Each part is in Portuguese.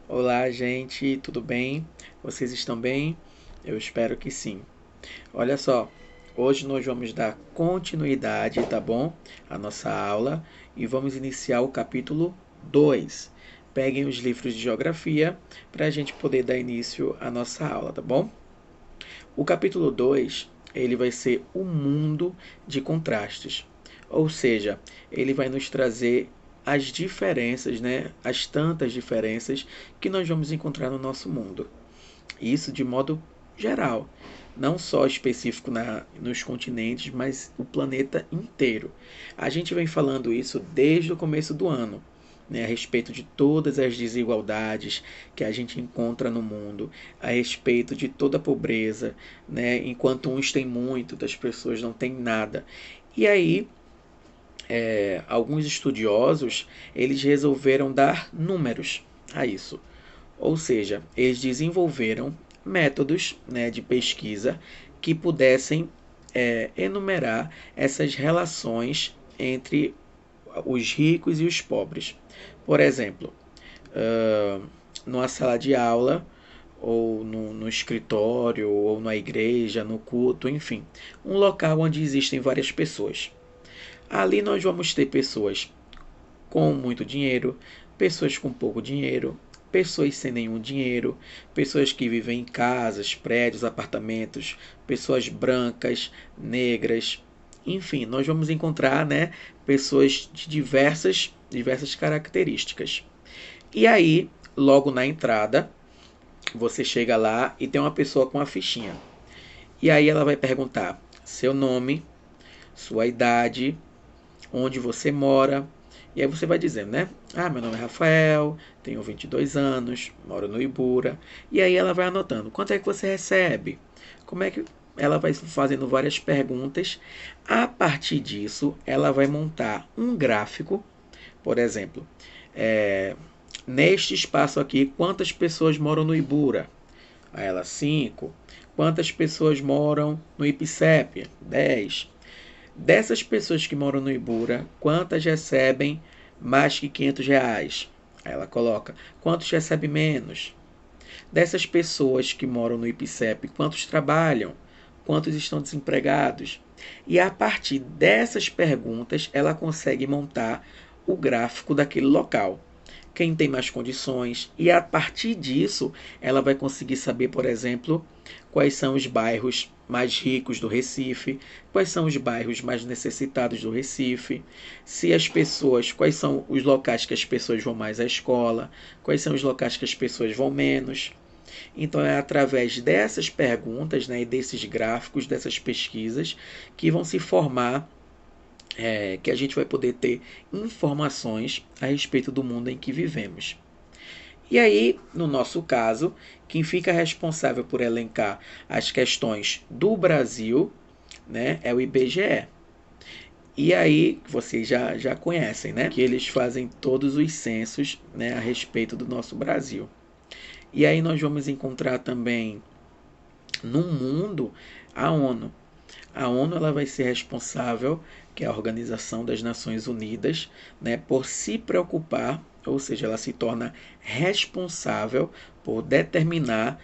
Olá, gente, tudo bem? Vocês estão bem? Eu espero que sim. Olha só, hoje nós vamos dar continuidade, tá bom? À nossa aula e vamos iniciar o capítulo 2. Peguem os livros de geografia para a gente poder dar início à nossa aula, tá bom? O capítulo 2 ele vai ser o mundo de contrastes. Ou seja, ele vai nos trazer as diferenças, né? As tantas diferenças que nós vamos encontrar no nosso mundo. Isso de modo geral, não só específico nos continentes, mas o planeta inteiro. A gente vem falando isso desde o começo do ano, né, a respeito de todas as desigualdades que a gente encontra no mundo, a respeito de toda a pobreza, né, enquanto uns têm muito, outras pessoas não têm nada. E aí, alguns estudiosos eles resolveram dar números a isso. Ou seja, eles desenvolveram métodos, né, de pesquisa que pudessem enumerar essas relações entre os ricos e os pobres. Por exemplo, numa sala de aula, ou no escritório, ou na igreja, no culto, enfim, um local onde existem várias pessoas. Ali nós vamos ter pessoas com muito dinheiro, pessoas com pouco dinheiro, pessoas sem nenhum dinheiro, pessoas que vivem em casas, prédios, apartamentos, pessoas brancas, negras, enfim, nós vamos encontrar, né, pessoas de diversas características. E aí, logo na entrada, você chega lá e tem uma pessoa com a fichinha. E aí ela vai perguntar seu nome, sua idade, onde você mora. E aí você vai dizendo, né? Ah, meu nome é Rafael, tenho 22 anos, moro no Ibura. E aí ela vai anotando, quanto é que você recebe? Como é que ela vai fazendo várias perguntas. A partir disso, ela vai montar um gráfico, por exemplo, neste espaço aqui, quantas pessoas moram no Ibura? Aí ela, 5. Quantas pessoas moram no IPCEP? 10. Dessas pessoas que moram no Ibura, quantas recebem mais que R$ 500? Aí ela coloca, quantos recebem menos? Dessas pessoas que moram no IPCEP, quantos trabalham? Quantos estão desempregados? E a partir dessas perguntas, ela consegue montar o gráfico daquele local. Quem tem mais condições, e a partir disso, ela vai conseguir saber, por exemplo, quais são os bairros mais ricos do Recife, quais são os bairros mais necessitados do Recife, se as pessoas, quais são os locais que as pessoas vão mais à escola, quais são os locais que as pessoas vão menos. Então é através dessas perguntas, né, e desses gráficos, dessas pesquisas, que vão se formar, que a gente vai poder ter informações a respeito do mundo em que vivemos. E aí, no nosso caso, quem fica responsável por elencar as questões do Brasil, né, é o IBGE. E aí, vocês já conhecem, né? Que eles fazem todos os censos, né, a respeito do nosso Brasil. E aí nós vamos encontrar também no mundo a ONU. A ONU ela vai ser responsável, que é a Organização das Nações Unidas, né, por se preocupar, ou seja, ela se torna responsável por determinar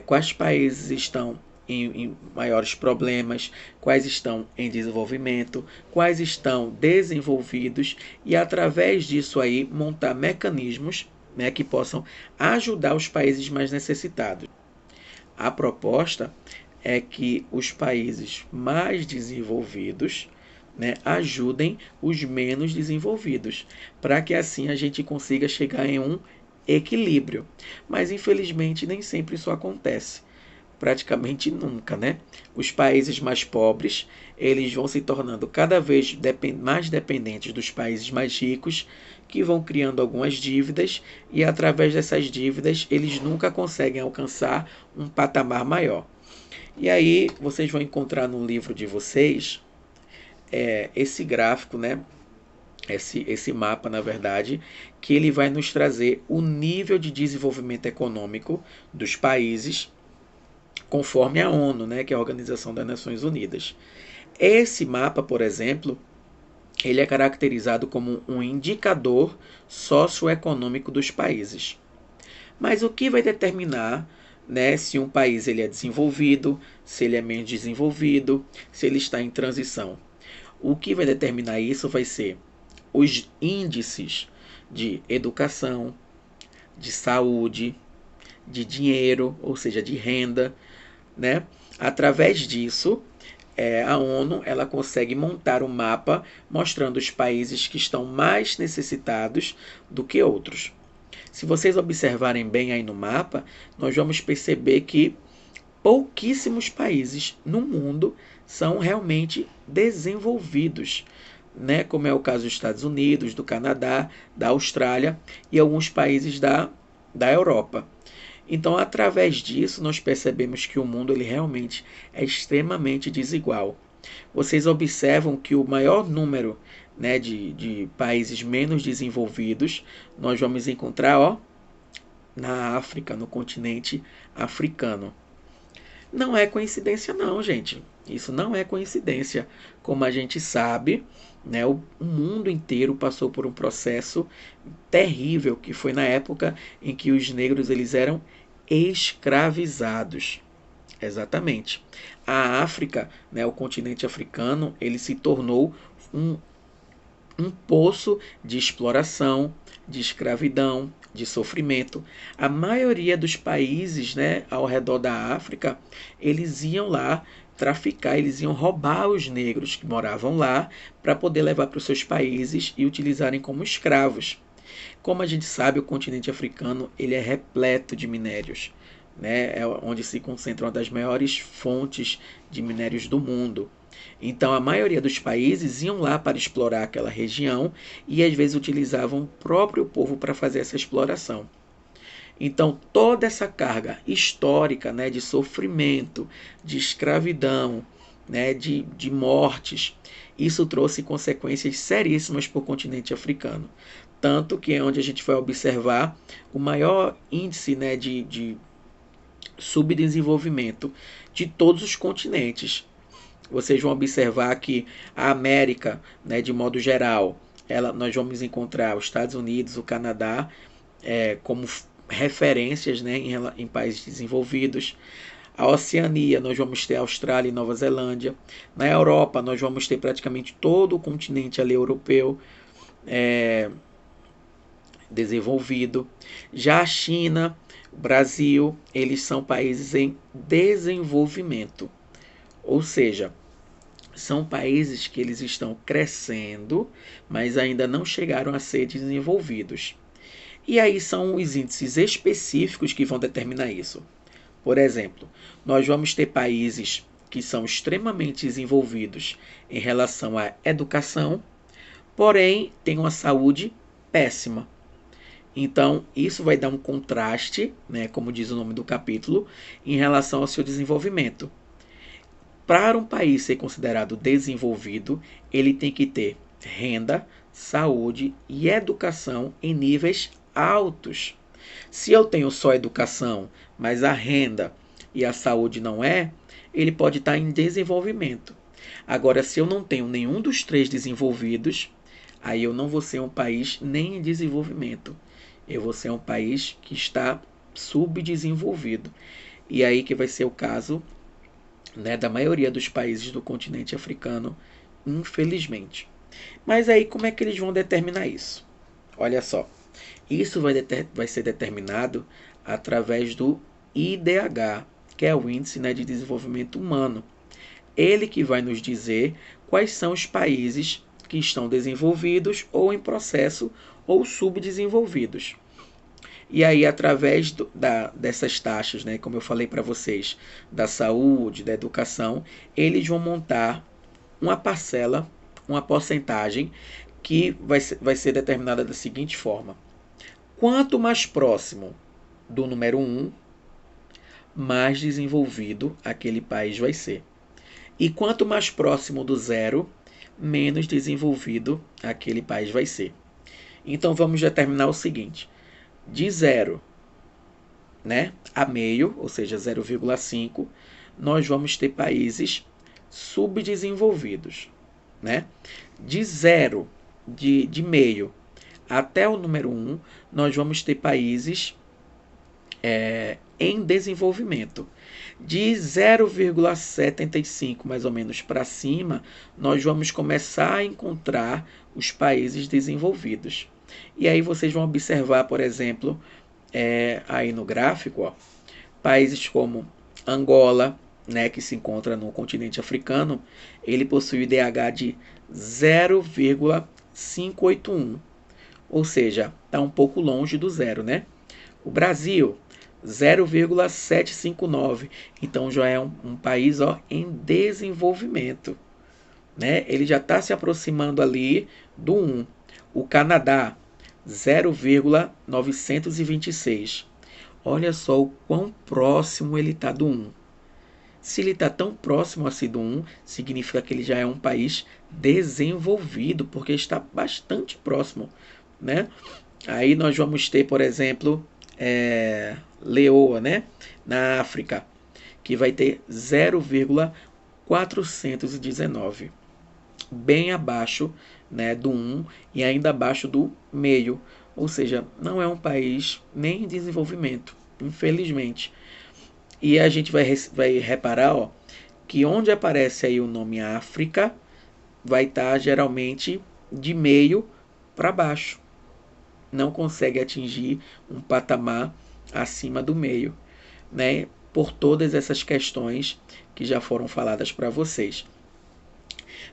quais países estão em maiores problemas, quais estão em desenvolvimento, quais estão desenvolvidos e através disso aí montar mecanismos, né, que possam ajudar os países mais necessitados. A proposta é que os países mais desenvolvidos, né, ajudem os menos desenvolvidos, para que assim a gente consiga chegar em um equilíbrio. Mas infelizmente nem sempre isso acontece. Praticamente nunca, né? Os países mais pobres, eles vão se tornando cada vez mais dependentes dos países mais ricos, que vão criando algumas dívidas e através dessas dívidas eles nunca conseguem alcançar um patamar maior. E aí vocês vão encontrar no livro de vocês esse gráfico, né? Esse mapa, na verdade, que ele vai nos trazer o nível de desenvolvimento econômico dos países conforme a ONU, né, que é a Organização das Nações Unidas. Esse mapa, por exemplo, ele é caracterizado como um indicador socioeconômico dos países. Mas o que vai determinar, né, se um país ele é desenvolvido, se ele é menos desenvolvido, se ele está em transição? O que vai determinar isso vai ser os índices de educação, de saúde, de dinheiro, ou seja, de renda, né? Através disso, a ONU ela consegue montar um mapa mostrando os países que estão mais necessitados do que outros. Se vocês observarem bem aí no mapa, nós vamos perceber que pouquíssimos países no mundo são realmente desenvolvidos, né? Como é o caso dos Estados Unidos, do Canadá, da Austrália e alguns países da Europa. Então, através disso, nós percebemos que o mundo ele realmente é extremamente desigual. Vocês observam que o maior número, né, de países menos desenvolvidos nós vamos encontrar, ó, na África, no continente africano. Não é coincidência não, gente. Isso não é coincidência. Como a gente sabe, né, o mundo inteiro passou por um processo terrível, que foi na época em que os negros eles eram escravizados. Exatamente. A África, né, o continente africano, ele se tornou um poço de exploração, de escravidão, de sofrimento. A maioria dos países, né, ao redor da África, eles iam lá traficar, eles iam roubar os negros que moravam lá para poder levar para os seus países e utilizarem como escravos. Como a gente sabe, o continente africano ele é repleto de minérios, né? É onde se concentra uma das maiores fontes de minérios do mundo. Então, a maioria dos países iam lá para explorar aquela região e às vezes utilizavam o próprio povo para fazer essa exploração. Então, toda essa carga histórica, né, de sofrimento, de escravidão, né, de mortes, isso trouxe consequências seríssimas para o continente africano. Tanto que é onde a gente vai observar o maior índice, né, de subdesenvolvimento de todos os continentes. Vocês vão observar que a América, né, de modo geral, nós vamos encontrar os Estados Unidos, o Canadá, como referências, né, em países desenvolvidos. A Oceania, nós vamos ter a Austrália e Nova Zelândia. Na Europa, nós vamos ter praticamente todo o continente ali europeu desenvolvido. Já a China, o Brasil, eles são países em desenvolvimento. Ou seja, são países que eles estão crescendo, mas ainda não chegaram a ser desenvolvidos. E aí são os índices específicos que vão determinar isso. Por exemplo, nós vamos ter países que são extremamente desenvolvidos em relação à educação, porém têm uma saúde péssima. Então, isso vai dar um contraste, né, como diz o nome do capítulo, em relação ao seu desenvolvimento. Para um país ser considerado desenvolvido, ele tem que ter renda, saúde e educação em níveis altos. Se eu tenho só educação, mas a renda e a saúde não ele pode estar em desenvolvimento. Agora, se eu não tenho nenhum dos três desenvolvidos, aí eu não vou ser um país nem em desenvolvimento. Eu vou ser um país que está subdesenvolvido. E aí que vai ser o caso, né, da maioria dos países do continente africano, infelizmente. Mas aí como é que eles vão determinar isso? Olha só, isso vai ser determinado através do IDH, que é o Índice, né, de Desenvolvimento Humano. Ele que vai nos dizer quais são os países que estão desenvolvidos ou em processo ou subdesenvolvidos. E aí, através dessas taxas, né, como eu falei para vocês, da saúde, da educação, eles vão montar uma parcela, uma porcentagem que vai ser determinada da seguinte forma. Quanto mais próximo do número 1, mais desenvolvido aquele país vai ser. E quanto mais próximo do 0, menos desenvolvido aquele país vai ser. Então vamos determinar o seguinte: de 0, né, a meio, ou seja, 0,5, nós vamos ter países subdesenvolvidos, né? De 0, de meio até o número 1, nós vamos ter países em desenvolvimento. De 0,75 mais ou menos para cima, nós vamos começar a encontrar os países desenvolvidos. E aí vocês vão observar, por exemplo, aí no gráfico, ó, países como Angola, né, que se encontra no continente africano, ele possui o IDH de 0,581, ou seja, está um pouco longe do zero, né? O Brasil, 0,759, então já é um país, ó, em desenvolvimento, né? Ele já está se aproximando ali do 1. O Canadá, 0,926. Olha só o quão próximo ele está do 1. Se ele está tão próximo assim do 1, significa que ele já é um país desenvolvido, porque está bastante próximo, né? Aí nós vamos ter, por exemplo, Leoa, né? Na África, que vai ter 0,419, bem abaixo, né, do 1 e ainda abaixo do meio. Ou seja, não é um país nem em desenvolvimento, infelizmente. E a gente vai reparar, ó, que onde aparece aí o nome África, vai estar geralmente de meio para baixo. Não consegue atingir um patamar acima do meio, né? Por todas essas questões que já foram faladas para vocês.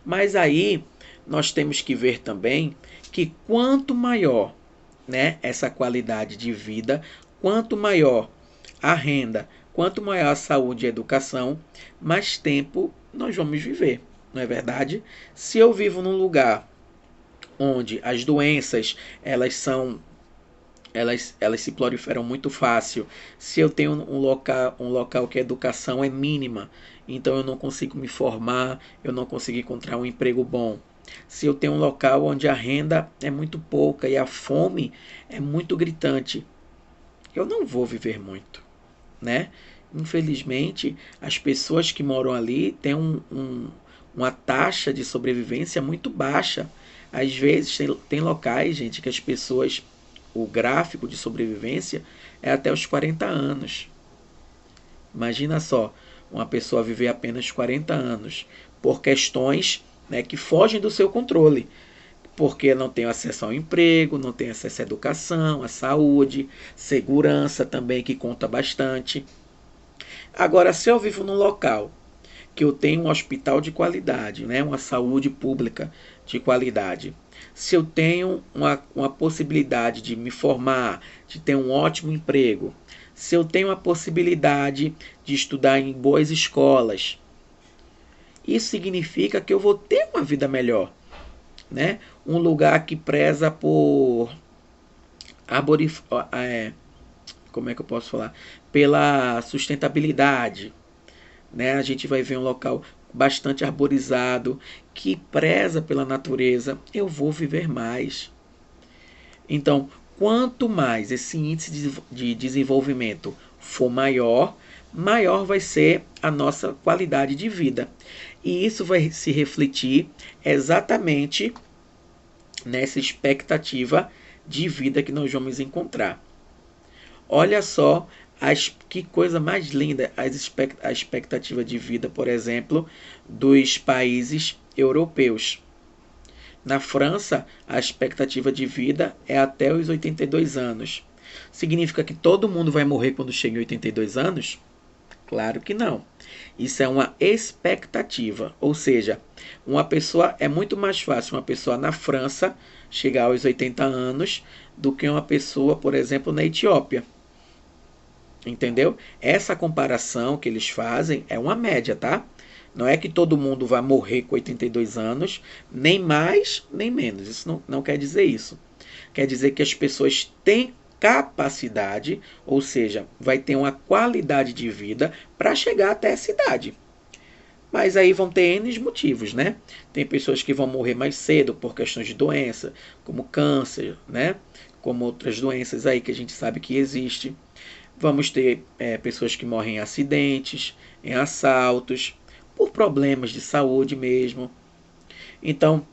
Mas aí nós temos que ver também que quanto maior, né, essa qualidade de vida, quanto maior a renda, quanto maior a saúde e a educação, mais tempo nós vamos viver, não é verdade? Se eu vivo num lugar onde as doenças elas se proliferam muito fácil, se eu tenho um local que a educação é mínima, então eu não consigo me formar, eu não consigo encontrar um emprego bom. Se eu tenho um local onde a renda é muito pouca e a fome é muito gritante, eu não vou viver muito, né? Infelizmente, as pessoas que moram ali têm uma taxa de sobrevivência muito baixa. Às vezes tem locais, gente, que as pessoas, o gráfico de sobrevivência é até os 40 anos. Imagina só, uma pessoa viver apenas 40 anos por questões, né, que fogem do seu controle. Porque não tem acesso ao emprego, não tem acesso à educação, à saúde, segurança também, que conta bastante. Agora, se eu vivo num local que eu tenho um hospital de qualidade, né, uma saúde pública de qualidade, se eu tenho uma possibilidade de me formar, de ter um ótimo emprego, se eu tenho a possibilidade de estudar em boas escolas, isso significa que eu vou ter uma vida melhor, né? Um lugar que preza por como é que eu posso falar? Pela sustentabilidade, né? A gente vai ver um local bastante arborizado, que preza pela natureza, eu vou viver mais. Então, quanto mais esse índice de desenvolvimento for maior, maior vai ser a nossa qualidade de vida. E isso vai se refletir exatamente nessa expectativa de vida que nós vamos encontrar. Olha só que coisa mais linda a expectativa de vida, por exemplo, dos países europeus. Na França, a expectativa de vida é até os 82 anos. Significa que todo mundo vai morrer quando chega em 82 anos? Claro que não. Isso é uma expectativa, ou seja, é muito mais fácil uma pessoa na França chegar aos 80 anos do que uma pessoa, por exemplo, na Etiópia. Entendeu? Essa comparação que eles fazem é uma média, tá? Não é que todo mundo vai morrer com 82 anos, nem mais, nem menos. Isso não quer dizer isso. Quer dizer que as pessoas têm capacidade, ou seja, vai ter uma qualidade de vida para chegar até essa idade. Mas aí vão ter N motivos, né? Tem pessoas que vão morrer mais cedo por questões de doença, como câncer, né? Como outras doenças aí que a gente sabe que existe. Vamos ter pessoas que morrem em acidentes, em assaltos, por problemas de saúde mesmo. Então,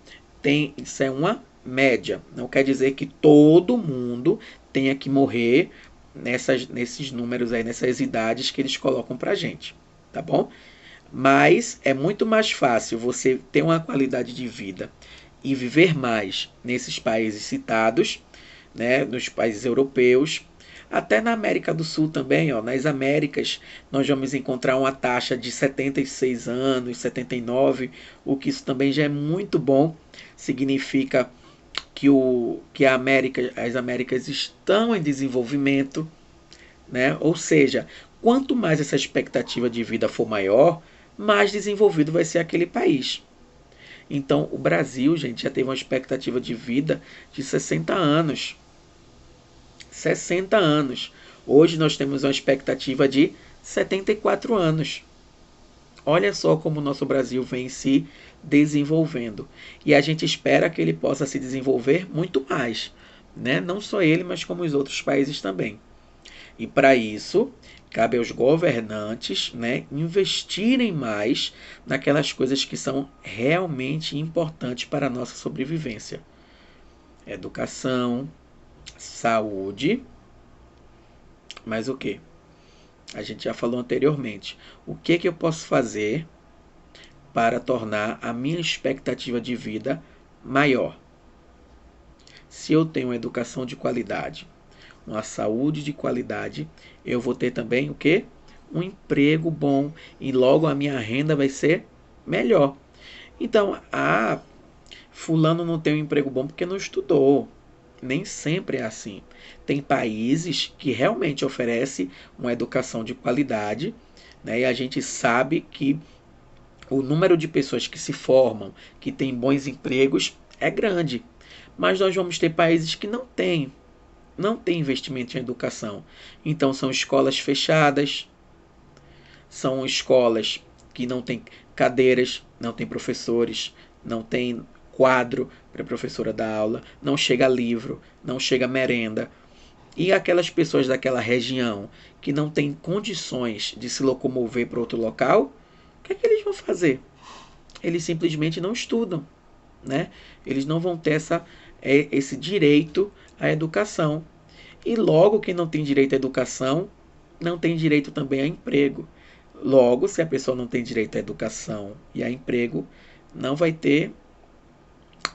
isso é uma média. Não quer dizer que todo mundo tenha que morrer nesses números aí, nessas idades que eles colocam pra gente, tá bom? Mas é muito mais fácil você ter uma qualidade de vida e viver mais nesses países citados, né, nos países europeus, até na América do Sul também, ó, nas Américas, nós vamos encontrar uma taxa de 76 anos, 79, o que isso também já é muito bom, significa que as Américas estão em desenvolvimento, né? Ou seja, quanto mais essa expectativa de vida for maior, mais desenvolvido vai ser aquele país. Então, o Brasil, gente, já teve uma expectativa de vida de 60 anos. 60 anos. Hoje nós temos uma expectativa de 74 anos. Olha só como o nosso Brasil vem se desenvolvendo. E a gente espera que ele possa se desenvolver muito mais, né? Não só ele, mas como os outros países também. E para isso, cabe aos governantes, né, investirem mais naquelas coisas que são realmente importantes para a nossa sobrevivência. Educação, saúde, mas o que? A gente já falou anteriormente. O que eu posso fazer para tornar a minha expectativa de vida maior? Se eu tenho uma educação de qualidade, uma saúde de qualidade, eu vou ter também o quê? Um emprego bom e logo a minha renda vai ser melhor. Então, fulano não tem um emprego bom porque não estudou. Nem sempre é assim. Tem países que realmente oferecem uma educação de qualidade, né? E a gente sabe que o número de pessoas que se formam, que têm bons empregos, é grande. Mas nós vamos ter países que não tem investimento em educação. Então são escolas fechadas, são escolas que não têm cadeiras, não têm professores, não tem quadro para a professora dar aula, não chega livro, não chega merenda. E aquelas pessoas daquela região que não têm condições de se locomover para outro local, o que é que eles vão fazer? Eles simplesmente não estudam, né? Eles não vão ter esse direito à educação. E logo, quem não tem direito à educação, não tem direito também a emprego. Logo, se a pessoa não tem direito à educação e a emprego, não vai ter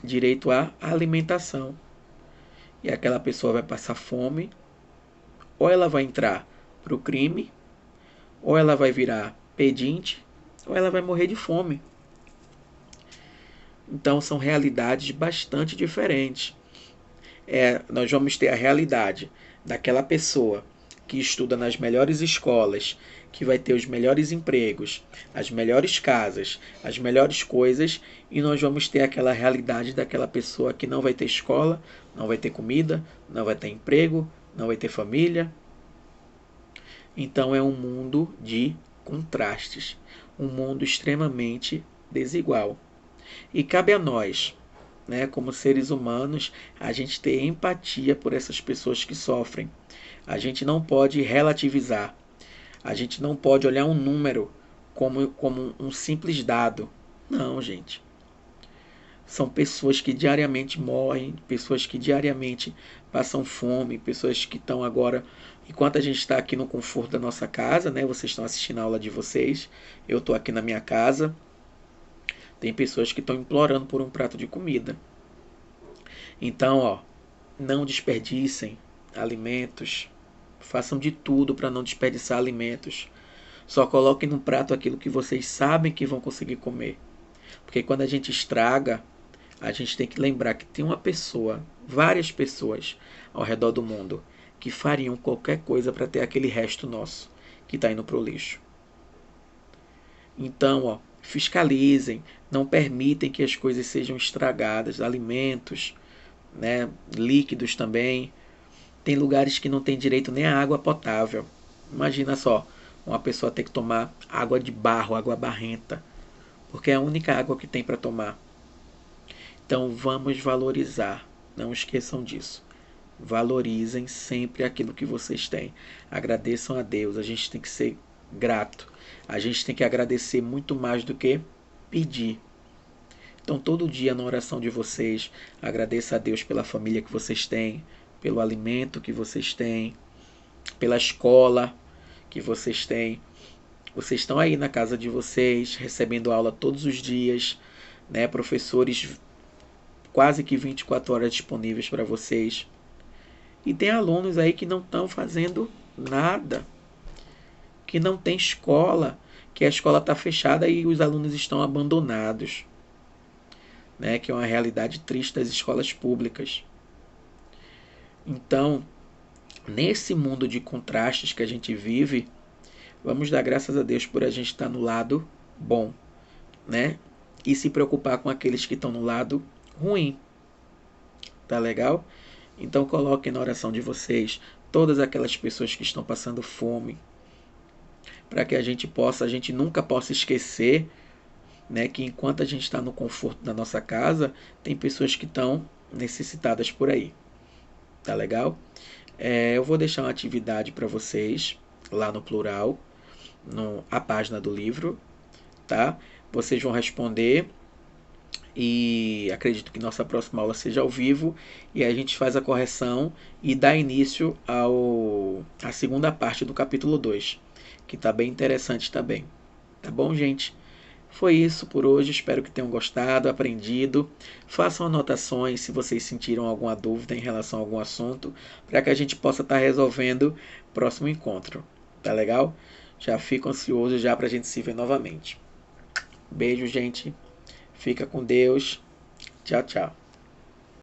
direito à alimentação. E aquela pessoa vai passar fome, ou ela vai entrar para o crime, ou ela vai virar pedinte, ou ela vai morrer de fome. Então são realidades bastante diferentes. Nós vamos ter a realidade daquela pessoa que estuda nas melhores escolas, que vai ter os melhores empregos, as melhores casas, as melhores coisas, e nós vamos ter aquela realidade daquela pessoa que não vai ter escola, não vai ter comida, não vai ter emprego, não vai ter família. Então é um mundo de contrastes, um mundo extremamente desigual. E cabe a nós, né, como seres humanos, a gente ter empatia por essas pessoas que sofrem. A gente não pode relativizar. A gente não pode olhar um número como um simples dado. Não, gente. São pessoas que diariamente morrem, pessoas que diariamente passam fome, pessoas que estão agora, enquanto a gente está aqui no conforto da nossa casa, né? Vocês estão assistindo a aula de vocês, eu estou aqui na minha casa. Tem pessoas que estão implorando por um prato de comida. Então, ó, não desperdicem alimentos. Façam de tudo para não desperdiçar alimentos. Só coloquem no prato aquilo que vocês sabem que vão conseguir comer. Porque quando a gente estraga, a gente tem que lembrar que tem uma pessoa, várias pessoas ao redor do mundo que fariam qualquer coisa para ter aquele resto nosso que está indo para o lixo. Então, ó, fiscalizem, não permitem que as coisas sejam estragadas, alimentos, né, líquidos também. Tem lugares que não tem direito nem a água potável. Imagina só, uma pessoa ter que tomar água de barro, água barrenta, porque é a única água que tem para tomar. Então vamos valorizar, não esqueçam disso. Valorizem sempre aquilo que vocês têm. Agradeçam a Deus, a gente tem que ser grato. A gente tem que agradecer muito mais do que pedir. Então todo dia na oração de vocês, agradeça a Deus pela família que vocês têm, pelo alimento que vocês têm. pela escola que vocês têm. Vocês estão aí na casa de vocês, recebendo aula todos os dias, né? Professores quase que 24 horas disponíveis para vocês. E tem alunos aí que não estão fazendo nada, que não tem escola, que a escola está fechada e os alunos estão abandonados, né? Que é uma realidade triste das escolas públicas. Então, nesse mundo de contrastes que a gente vive, vamos dar graças a Deus por a gente estar no lado bom, né? E se preocupar com aqueles que estão no lado ruim. Tá legal? Então coloquem na oração de vocês todas aquelas pessoas que estão passando fome, para que a gente nunca possa esquecer, né, que enquanto a gente está no conforto da nossa casa, tem pessoas que estão necessitadas por aí. Tá legal? Eu vou deixar uma atividade para vocês lá no plural, a página do livro, tá? Vocês vão responder e acredito que nossa próxima aula seja ao vivo e a gente faz a correção e dá início à segunda parte do capítulo 2, que está bem interessante também. Tá bom, gente? Foi isso por hoje, espero que tenham gostado, aprendido. Façam anotações se vocês sentiram alguma dúvida em relação a algum assunto, para que a gente possa estar resolvendo no próximo encontro. Tá legal? Já fico ansioso já para a gente se ver novamente. Beijo, gente. Fica com Deus. Tchau, tchau.